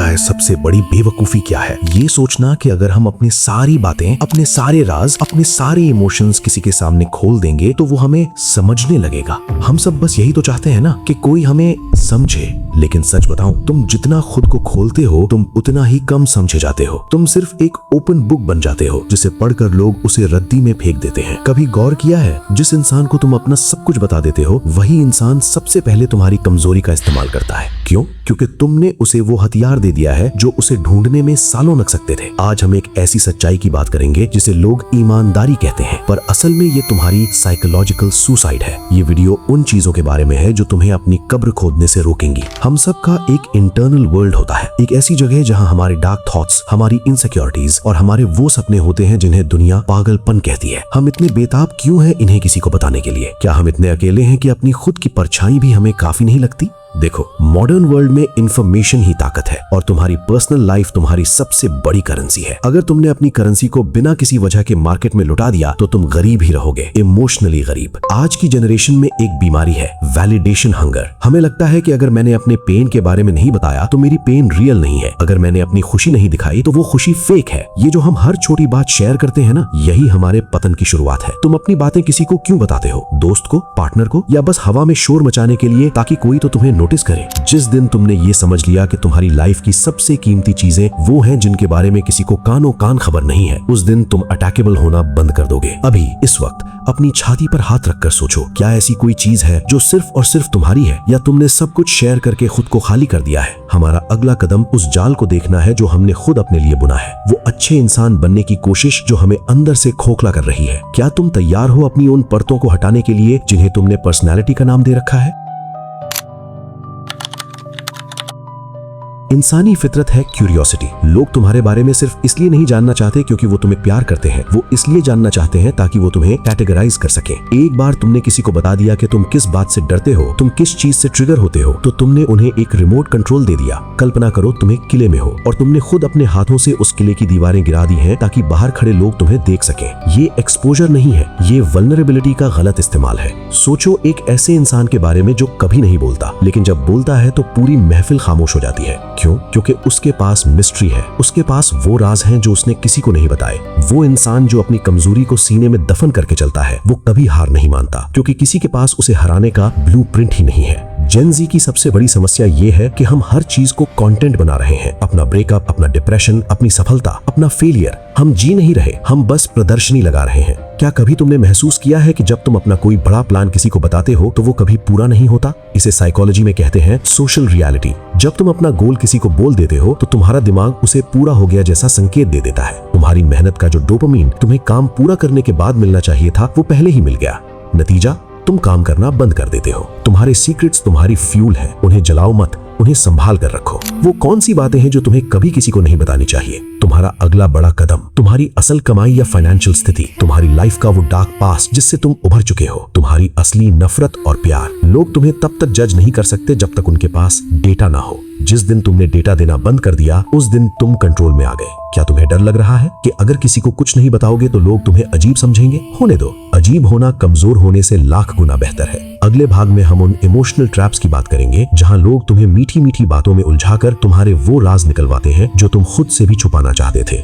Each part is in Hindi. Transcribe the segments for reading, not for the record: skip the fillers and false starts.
पता है सबसे बड़ी बेवकूफी क्या है? ये सोचना कि अगर हम अपनी सारी बातें, अपने सारे राज, अपने सारे इमोशंस किसी के सामने खोल देंगे तो वो हमें समझने लगेगा। हम सब बस यही तो चाहते हैं ना कि कोई हमें समझे। लेकिन सच बताऊं, तुम जितना खुद को खोलते हो तुम उतना ही कम समझे जाते हो। तुम सिर्फ एक ओपन बुक बन जाते हो जिसे पढ़कर लोग उसे रद्दी में फेंक देते हैं। कभी गौर किया है, जिस इंसान को तुम अपना सब कुछ बता देते हो वही इंसान सबसे पहले तुम्हारी कमजोरी का इस्तेमाल करता है। क्यों? क्योंकि तुमने उसे वो हथियार दे दिया है जो उसे ढूंढने में सालों लग सकते थे। आज हम एक ऐसी सच्चाई की बात करेंगे जिसे लोग ईमानदारी कहते हैं, पर असल में ये तुम्हारी साइकोलॉजिकल सुसाइड है। ये वीडियो उन चीजों के बारे में है जो तुम्हें अपनी कब्र खोदने से रोकेंगी। हम सबका एक इंटरनल वर्ल्ड होता है, एक ऐसी जगह जहां हमारे डार्क थॉट्स, हमारी इनसिक्योरिटीज और हमारे वो सपने होते हैं जिन्हें दुनिया पागलपन कहती है। हम इतने बेताब क्यों हैं इन्हें किसी को बताने के लिए? क्या हम इतने अकेले हैं कि अपनी खुद की परछाई भी हमें काफी नहीं लगती? देखो, मॉडर्न वर्ल्ड में इंफॉर्मेशन ही ताकत है और तुम्हारी पर्सनल लाइफ तुम्हारी सबसे बड़ी करेंसी है। अगर तुमने अपनी करेंसी को बिना किसी वजह के मार्केट में लुटा दिया तो तुम गरीब ही रहोगे, इमोशनली गरीब। आज की जनरेशन में एक बीमारी है, वैलिडेशन हंगर। हमें लगता है कि अगर मैंने अपने पेन के बारे में नहीं बताया तो मेरी पेन रियल नहीं है, अगर मैंने अपनी खुशी नहीं दिखाई तो वो खुशी फेक है। ये जो हम हर छोटी बात शेयर करते हैं ना, यही हमारे पतन की शुरुआत है। तुम अपनी बातें किसी को क्यों बताते हो? दोस्त को, पार्टनर को, या बस हवा में शोर मचाने के लिए ताकि कोई तो तुम्हें नोटिस करे? जिस दिन तुमने ये समझ लिया कि तुम्हारी लाइफ की सबसे कीमती चीजें वो हैं जिनके बारे में किसी को कानों कान खबर नहीं है, उस दिन तुम अटैकेबल होना बंद कर दोगे। अभी इस वक्त अपनी छाती पर हाथ रखकर सोचो, क्या ऐसी कोई चीज है जो सिर्फ और सिर्फ तुम्हारी है, या तुमने सब कुछ शेयर करके खुद को खाली कर दिया है? हमारा अगला कदम उस जाल को देखना है जो हमने खुद अपने लिए बुना है, वो अच्छे इंसान बनने की कोशिश जो हमें अंदर से खोखला कर रही है। क्या तुम तैयार हो अपनी उन परतों को हटाने के लिए जिन्हें तुमने पर्सनैलिटी का नाम दे रखा है? इंसानी फितरत है क्यूरियोसिटी। लोग तुम्हारे बारे में सिर्फ इसलिए नहीं जानना चाहते क्योंकि वो तुम्हें प्यार करते हैं, वो इसलिए जानना चाहते हैं ताकि वो तुम्हें कैटेगराइज कर सके। एक बार तुमने किसी को बता दिया कि तुम किस बात से डरते हो, तुम किस चीज से ट्रिगर होते हो, तो तुमने उन्हें एक रिमोट कंट्रोल दे दिया। कल्पना करो तुम एक किले में हो और तुमने खुद अपने हाथों से उस किले की दीवारें गिरा दी हैं ताकि बाहर खड़े लोग तुम्हें देख सकें। ये एक्सपोजर नहीं है, ये वल्नरेबिलिटी का गलत इस्तेमाल है। सोचो एक ऐसे इंसान के बारे में जो कभी नहीं बोलता, लेकिन जब बोलता है तो पूरी महफिल खामोश हो जाती है। क्यों? क्योंकि उसके पास मिस्ट्री है, उसके पास वो राज हैं जो उसने किसी को नहीं बताए। वो इंसान जो अपनी कमजोरी को सीने में दफन करके चलता है, वो कभी हार नहीं मानता क्योंकि किसी के पास उसे हराने का ब्लूप्रिंट ही नहीं है। जेन ज़ी की सबसे बड़ी समस्या ये है कि हम हर चीज को कंटेंट बना रहे हैं। अपना ब्रेकअप, अपना डिप्रेशन, अपनी सफलता, अपना फेलियर। हम जी नहीं रहे, हम बस प्रदर्शनी लगा रहे हैं। क्या कभी तुमने महसूस किया है कि जब तुम अपना कोई बड़ा प्लान किसी को बताते हो तो वो कभी पूरा नहीं होता? इसे साइकोलॉजी में कहते हैं सोशल रियलिटी। जब तुम अपना गोल किसी को बोल देते हो तो तुम्हारा दिमाग उसे पूरा हो गया जैसा संकेत दे देता है। तुम्हारी मेहनत का जो डोपामिन तुम्हें काम पूरा करने के बाद मिलना चाहिए था, वो पहले ही मिल गया। नतीजा, तुम काम करना बंद कर देते हो। तुम्हारे सीक्रेट्स तुम्हारी फ्यूल है, उन्हें जलाओ मत, उन्हें संभाल कर रखो। वो कौन सी बातें हैं जो तुम्हें कभी किसी को नहीं बतानी चाहिए? तुम्हारा अगला बड़ा कदम, तुम्हारी असल कमाई या फाइनेंशियल स्थिति, तुम्हारी लाइफ का वो डार्क पास्ट जिससे तुम उभर चुके हो, तुम्हारी असली नफरत और प्यार। लोग तुम्हें तब तक जज नहीं कर सकते जब तक उनके पास डेटा ना हो। जिस दिन तुमने डेटा देना बंद कर दिया, उस दिन तुम कंट्रोल में आ गए। क्या तुम्हें डर लग रहा है कि अगर किसी को कुछ नहीं बताओगे तो लोग तुम्हें अजीब समझेंगे? होने दो, अजीब होना कमजोर होने से लाख गुना बेहतर है। अगले भाग में हम उन इमोशनल ट्रैप्स की बात करेंगे जहां लोग तुम्हें मीठी मीठी बातों में उलझाकर तुम्हारे वो राज निकलवाते हैं जो तुम खुद से भी छुपाना चाहते थे।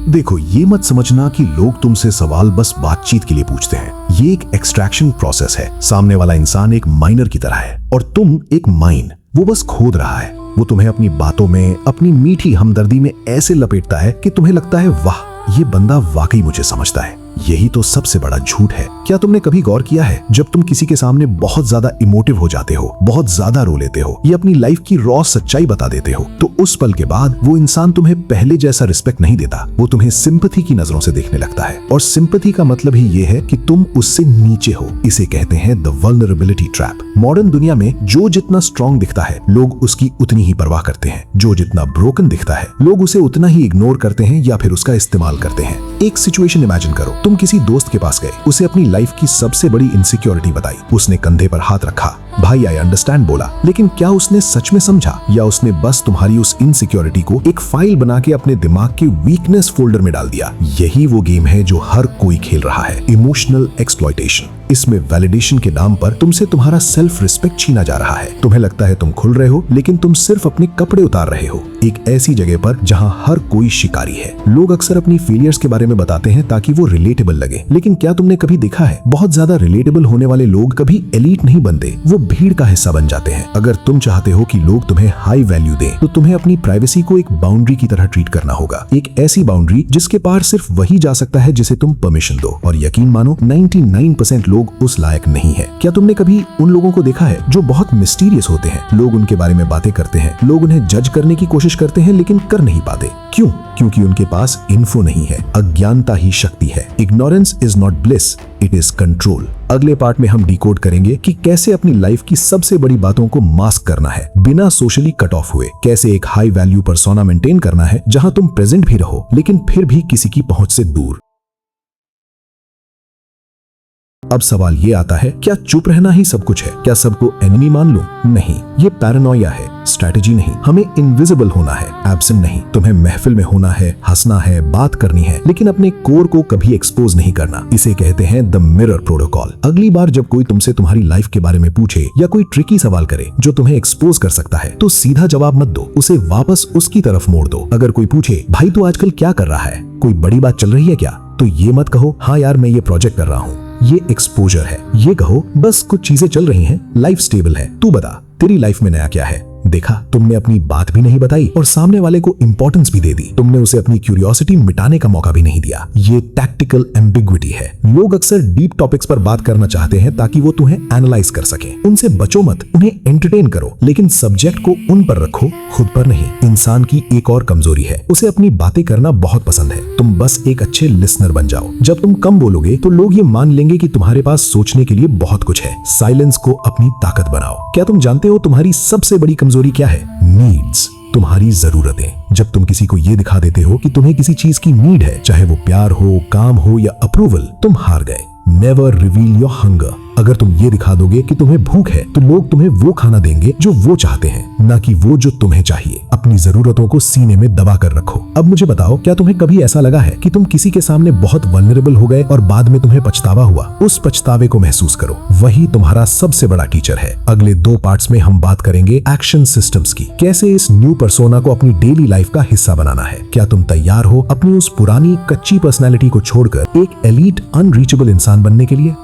देखो, ये मत समझना कि लोग तुमसे सवाल बस बातचीत के लिए पूछते हैं। ये एक एक्सट्रैक्शन प्रोसेस है। सामने वाला इंसान एक माइनर की तरह है और तुम एक माइन। वो बस खोद रहा है। वो तुम्हें अपनी बातों में, अपनी मीठी हमदर्दी में ऐसे लपेटता है कि तुम्हें लगता है वाह, ये बंदा वाकई मुझे समझता है। यही तो सबसे बड़ा झूठ है। क्या तुमने कभी गौर किया है, जब तुम किसी के सामने बहुत ज्यादा इमोटिव हो जाते हो, बहुत ज्यादा रो लेते हो या अपनी लाइफ की रॉ सच्चाई बता देते हो, तो उस पल के बाद वो इंसान तुम्हें पहले जैसा रिस्पेक्ट नहीं देता। वो तुम्हें सिंपैथी की नजरों से देखने लगता है। और सिंपैथी का मतलब ही ये है कि तुम उससे नीचे हो। इसे कहते हैं द वल्नरेबिलिटी ट्रैप। मॉडर्न दुनिया में जो जितना स्ट्रॉन्ग दिखता है, लोग उसकी उतनी ही परवाह करते हैं। जो जितना ब्रोकन दिखता है, लोग उसे उतना ही इग्नोर करते हैं या फिर उसका इस्तेमाल करते हैं। एक सिचुएशन इमेजिन करो, तुम किसी दोस्त के पास गए, उसे अपनी लाइफ की सबसे बड़ी इनसिक्योरिटी बताई। उसने कंधे पर हाथ रखा भाई आई अंडरस्टैंड बोला, लेकिन क्या उसने सच में समझा या उसने बस तुम्हारी उस इनसिक्योरिटी को एक फाइल बना के अपने दिमाग के वीकनेस फोल्डर में डाल दिया? यही वो गेम है जो हर कोई खेल रहा है, इमोशनल एक्सप्लॉयटेशन। इसमें वैलिडेशन के नाम पर तुमसे तुम्हारा सेल्फ रिस्पेक्ट छीना जा रहा है। तुम्हें लगता है तुम खुल रहे हो, लेकिन तुम सिर्फ अपने कपड़े उतार रहे हो, एक ऐसी जगह पर जहां हर कोई शिकारी है। लोग अक्सर अपनी फेलियर्स के बारे में बताते हैं ताकि वो रिलेटेबल लगे, लेकिन क्या तुमने कभी देखा है बहुत ज्यादा रिलेटेबल होने वाले लोग कभी एलीट नहीं बनते, वो भीड़ का हिस्सा बन जाते हैं। अगर तुम चाहते हो कि लोग तुम्हें हाई वैल्यू दें, तो तुम्हें अपनी प्राइवेसी को एक बाउंड्री की तरह ट्रीट करना होगा, एक ऐसी बाउंड्री जिसके पार सिर्फ वही जा सकता है जिसे तुम परमिशन दो। और यकीन मानो 99% लोग उस लायक नहीं है। क्या तुमने कभी उन लोगों को देखा है जो बहुत मिस्टीरियस होते हैं? लोग उनके बारे में बातें करते हैं, लोग उन्हें जज करने की कोशिश करते हैं, लेकिन कर नहीं पाते। क्यों? क्योंकि उनके पास इन्फो नहीं है। अज्ञानता ही शक्ति है। Ignorance is not bliss, it is control. अगले पार्ट में हम डिकोड करेंगे कि कैसे अपनी लाइफ की सबसे बड़ी बातों को मास्क करना है बिना सोशली कट ऑफ हुए, कैसे एक हाई वैल्यू पर्सोना मेंटेन करना है जहां तुम प्रेजेंट भी रहो लेकिन फिर भी किसी की पहुंच से दूर। अब सवाल ये आता है, क्या चुप रहना ही सब कुछ है? क्या सबको एनिमी मान लूं? नहीं, ये पैरानोया है, स्ट्रैटेजी नहीं। हमें इनविजिबल होना है, एब्सेंट नहीं। तुम्हें महफिल में होना है, हंसना है, बात करनी है, लेकिन अपने कोर को कभी एक्सपोज नहीं करना। इसे कहते हैं द मिरर प्रोटोकॉल। अगली बार जब कोई तुमसे तुम्हारी लाइफ के बारे में पूछे या कोई ट्रिकी सवाल करे जो तुम्हें एक्सपोज कर सकता है, तो सीधा जवाब मत दो, उसे वापस उसकी तरफ मोड़ दो। अगर कोई पूछे, भाई तू आजकल क्या कर रहा है, कोई बड़ी बात चल रही है क्या, तो ये मत कहो हाँ यार मैं ये प्रोजेक्ट कर रहा हूँ, ये एक्सपोजर है। ये कहो बस कुछ चीजें चल रही हैं, लाइफ स्टेबल है, तू बता तेरी लाइफ में नया क्या है। देखा, तुमने अपनी बात भी नहीं बताई और सामने वाले को इंपॉर्टेंस भी दे दी। तुमने उसे अपनी क्यूरियोसिटी मिटाने का मौका भी नहीं दिया। ये टैक्टिकल एम्बिग्विटी है। लोग अक्सर डीप टॉपिक्स पर बात करना चाहते हैं ताकि वो तुम्हें एनालाइज कर सके। उनसे बचो मत, उन्हें एंटरटेन करो, लेकिन सब्जेक्ट को उन पर रखो, खुद पर नहीं। इंसान की एक और कमजोरी है, उसे अपनी बातें करना बहुत पसंद है। तुम बस एक अच्छे लिसनर बन जाओ। जब तुम कम बोलोगे तो लोग ये मान लेंगे कि तुम्हारे पास सोचने के लिए बहुत कुछ है। साइलेंस को अपनी ताकत बनाओ। क्या तुम जानते हो तुम्हारी सबसे बड़ी कमजोरी क्या है? नीड्स, तुम्हारी जरूरतें। जब तुम किसी को ये दिखा देते हो कि तुम्हें किसी चीज की नीड है, चाहे वो प्यार हो, काम हो या अप्रूवल, तुम हार गए। Never reveal your hunger. अगर तुम ये दिखा दोगे कि तुम्हें भूख है, तो लोग तुम्हें वो खाना देंगे जो वो चाहते हैं, ना कि वो जो तुम्हें चाहिए। अपनी जरूरतों को सीने में दबा कर रखो। अब मुझे बताओ, क्या तुम्हें कभी ऐसा लगा है कि तुम किसी के सामने बहुत वल्नरेबल हो गए और बाद में तुम्हें पछतावा हुआ? उस पछतावे को महसूस करो, वही तुम्हारा सबसे बड़ा टीचर है। अगले 2 पार्ट्स में हम बात करेंगे एक्शन सिस्टम्स की, कैसे इस न्यू पर्सोना को अपनी डेली लाइफ का हिस्सा बनाना है। क्या तुम तैयार हो अपनी उस पुरानी कच्ची पर्सनैलिटी को छोड़कर एक एलीट अनरीचेबल इंसान बनने के लिए?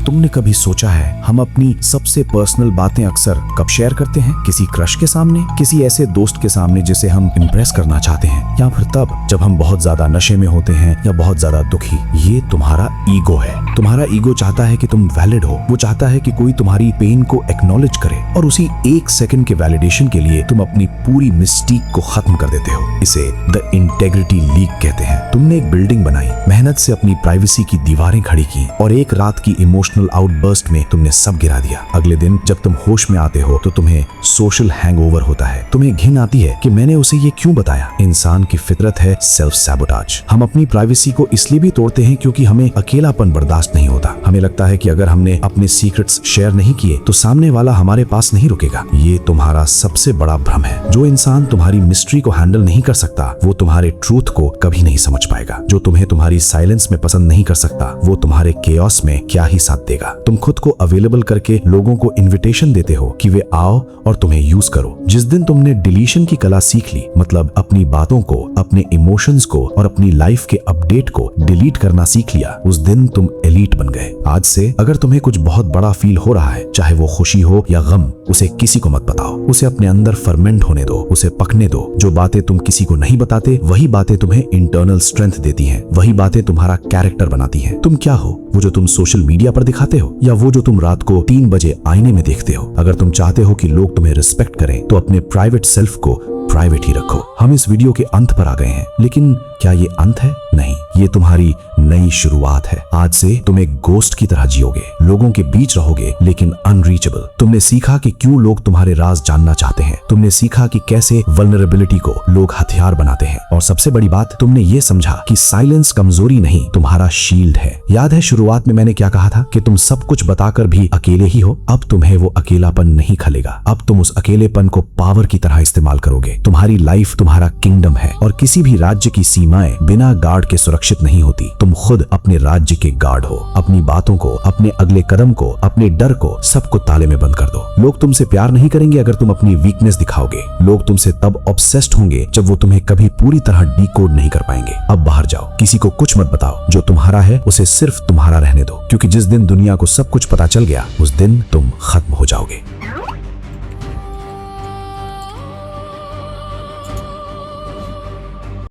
तुमने कभी सोचा है हम अपनी सबसे पर्सनल बातें अक्सर कब शेयर करते हैं? किसी क्रश के सामने, किसी ऐसे दोस्त के सामने जिसे हम इम्प्रेस करना चाहते हैं, या फिर तब जब हम बहुत ज्यादा नशे में होते हैं या बहुत ज्यादा दुखी। ये तुम्हारा ईगो है। तुम्हारा ईगो चाहता है कि तुम वैलिड हो। वो चाहता है कि कोई तुम्हारी पेन को एक्नॉलेज करे, और उसी 1 सेकंड के वैलिडेशन के लिए तुम अपनी पूरी मिस्टीक को खत्म कर देते हो। इसे द इंटेग्रिटी लीक कहते हैं। तुमने एक बिल्डिंग बनाई, मेहनत से अपनी प्राइवेसी की दीवारें खड़ी की, और एक रात की इमोशनल आउटबर्स्ट में तुमने सब गिरा दिया। अगले दिन जब तुम होश में आते हो तो तुम्हें सोशल हैंगओवर होता है। तुम्हें घिन आती है कि मैंने उसे ये क्यों बताया। इंसान की फितरत है सेल्फ सैबोटाज। हम अपनी प्राइवेसी को इसलिए भी तोड़ते हैं क्योंकि हमें अकेलापन बर्दाश्त नहीं होता। हमें लगता है कि अगर हमने अपने सीक्रेट्स शेयर नहीं किए तो सामने वाला हमारे पास नहीं रुकेगा। ये तुम्हारा सबसे बड़ा भ्रम है। जो इंसान तुम्हारी मिस्ट्री को हैंडल नहीं कर सकता, वो तुम्हारे ट्रूथ को कभी नहीं समझ पाएगा। जो तुम्हें तुम्हारी साइलेंस में पसंद नहीं कर सकता, वो तुम्हारे केओस में क्या ही साथ देगा। तुम खुद को अवेलेबल करके लोगों को इनविटेशन देते हो कि वे आओ और तुम्हें यूज करो। जिस दिन तुमने डिलीशन की कला सीख ली, मतलब अपनी बातों को, अपने इमोशंस को और अपनी लाइफ के अपडेट को डिलीट करना सीख लिया, उस दिन तुम एलीट बन गए। आज से अगर तुम्हें कुछ बहुत बड़ा फील हो रहा है, चाहे वो खुशी हो या गम, उसे किसी को मत बताओ। उसे अपने अंदर फर्मेंट होने दो, उसे पकने दो। जो बातें तुम किसी को नहीं बताते, वही बातें तुम्हें इंटरनल स्ट्रेंथ देती हैं। वही बातें तुम्हारा कैरेक्टर बनाती हैं। तुम क्या हो? वो जो तुम सोशल मीडिया पर दिखाते हो, या वो जो तुम रात को 3 बजे आईने में देखते हो? अगर तुम चाहते हो कि लोग तुम्हें रिस्पेक्ट करें, तो अपने प्राइवेट सेल्फ को प्राइवेट ही रखो। हम इस वीडियो के अंत पर आ गए हैं, लेकिन क्या ये अंत है? नहीं, ये तुम्हारी नई शुरुआत है। आज से तुम एक गोस्ट की तरह जियोगे, लोगों के बीच रहोगे लेकिन अनरीचेबल। तुमने सीखा कि क्यों लोग तुम्हारे राज जानना चाहते हैं। तुमने सीखा कि कैसे वल्नरेबिलिटी को लोग हथियार बनाते हैं। और सबसे बड़ी बात, तुमने ये समझा कि साइलेंस कमजोरी नहीं, तुम्हारा शील्ड है। याद है शुरुआत में मैंने क्या कहा था कि तुम सब कुछ बताकर भी अकेले ही हो। अब तुम्हें वो अकेलापन नहीं खलेगा। अब तुम उस अकेलेपन को पावर की तरह इस्तेमाल करोगे। तुम्हारी लाइफ तुम्हारा किंगडम है और किसी भी राज्य की सीमाएं बिना गार्ड के सुरक्षित नहीं होती। तुम खुद अपने राज्य के गार्ड हो। अपनी बातों को, अपने अगले कदम को, अपने डर को, सबको ताले में बंद कर दो। लोग तुमसे प्यार नहीं करेंगे अगर तुम अपनी वीकनेस दिखाओगे। लोग तुमसे तब ऑब्सेस्ड होंगे जब वो तुम्हें कभी पूरी तरह डिकोड नहीं कर पाएंगे। अब बाहर जाओ, किसी को कुछ मत बताओ। जो तुम्हारा है उसे सिर्फ तुम्हारा रहने दो, क्योंकि जिस दिन दुनिया को सब कुछ पता चल गया उस दिन तुम खत्म हो जाओगे।